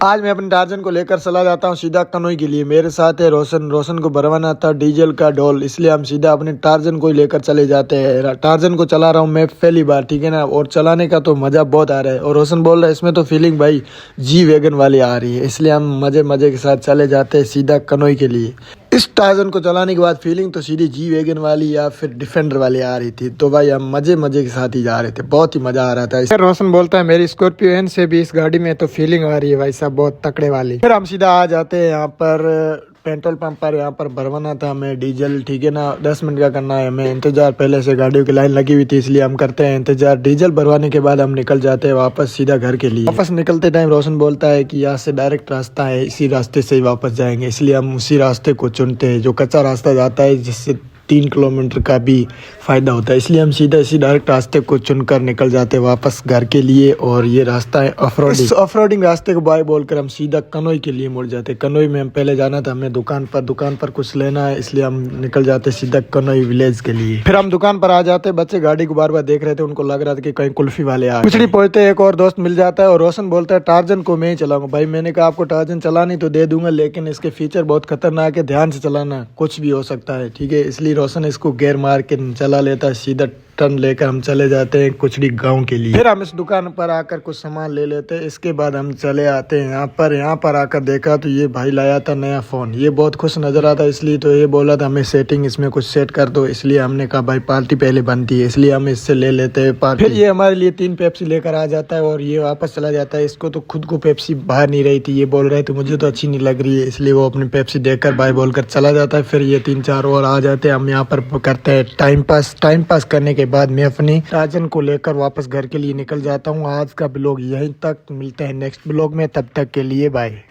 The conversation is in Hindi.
आज मैं अपने टार्जन को लेकर चला जाता हूँ सीधा कनोई के लिए। मेरे साथ है रोशन। रोशन को भरवाना था डीजल का ढोल, इसलिए हम सीधा अपने टार्जन को ही लेकर चले जाते हैं। टार्जन को चला रहा हूँ मैं पहली बार, ठीक है ना, और चलाने का तो मज़ा बहुत आ रहा है। और रोशन बोल रहा है इसमें तो फीलिंग भाई जी वैगन वाली आ रही है, इसलिए हम मज़े मज़े के साथ चले जाते हैं सीधा कनोई के लिए। इस टार्जन को चलाने के बाद फीलिंग तो सीधी जी वैगन वाली या फिर डिफेंडर वाली आ रही थी। तो भाई हम मज़े मज़े के साथ ही जा रहे थे, बहुत ही मज़ा आ रहा था। रोशन बोलता है मेरी स्कॉर्पियो एन से भी इस गाड़ी में तो फीलिंग आ रही है भाई साहब, बहुत तकड़े वाली। फिर हम सीधा आ जाते हैं यहाँ पर पेट्रोल पंप पर। यहाँ पर भरवाना था हमें डीजल, ठीक है ना, 10 मिनट का करना है हमें इंतजार। पहले से गाड़ियों की लाइन लगी हुई थी, इसलिए हम करते हैं इंतजार। डीजल भरवाने के बाद हम निकल जाते हैं वापस सीधा घर के लिए। वापस निकलते टाइम रोशन बोलता है कि यहाँ से डायरेक्ट रास्ता है, इसी रास्ते से ही वापस जाएंगे, इसलिए हम उसी रास्ते को चुनते हैं जो कच्चा रास्ता जाता है, जिससे 3 किलोमीटर का भी फ़ायदा होता है। इसलिए हम सीधा इसी डायरेक्ट रास्ते को चुनकर निकल जाते हैं वापस घर के लिए। और ये रास्ता है ऑफ रोडिंग रास्ते को बाय बोलकर हम सीधा कनोई के लिए मुड़ जाते हैं। कनोई में हम पहले जाना था हमें दुकान पर कुछ लेना है, इसलिए हम निकल जाते सीधा कनोई विलेज के लिए। फिर हम दुकान पर आ जाते, बच्चे गाड़ी को बार बार देख रहे थे, उनको लग रहा था कि कहीं कुल्फी वाले आ कुछ नहीं पहुंचते, एक और दोस्त मिल जाता है और रोशन बोलता है टार्जन को मैं ही चलाऊंगा। भाई मैंने कहा आपको टार्जन चलानी तो दे दूंगा, लेकिन इसके फीचर बहुत खतरनाक है, ध्यान से चलाना, कुछ भी हो सकता है, ठीक है। इसलिए रोशन इसको गियर मार के चला लेता है। सीधा टर्न लेकर हम चले जाते हैं कुचड़ी गांव के लिए। फिर हम इस दुकान पर आकर कुछ सामान ले लेते हैं। इसके बाद हम चले आते हैं यहाँ पर आकर देखा तो ये भाई लाया था नया फ़ोन। ये बहुत खुश नज़र आता, इसलिए तो ये बोला था हमें सेटिंग इसमें कुछ सेट कर दो, इसलिए हमने कहा भाई पार्टी पहले बनती है, इसलिए हम इससे ले लेते हैं पार्टी। फिर ये हमारे लिए 3 पेप्सी लेकर आ जाता है और ये वापस चला जाता है। इसको तो खुद को पेप्सी बाहर नहीं रही थी, ये बोल रहे थे मुझे तो अच्छी नहीं लग रही है, इसलिए वो अपनी पेप्सी देखकर भाई बोलकर चला जाता है। फिर ये 3-4 और आ जाते हैं। हम यहाँ पर करते हैं टाइम पास करने के बाद मैं अपनी टार्जन को लेकर वापस घर के लिए निकल जाता हूँ। आज का ब्लॉग यहीं तक, मिलते हैं नेक्स्ट ब्लॉग में, तब तक के लिए बाय।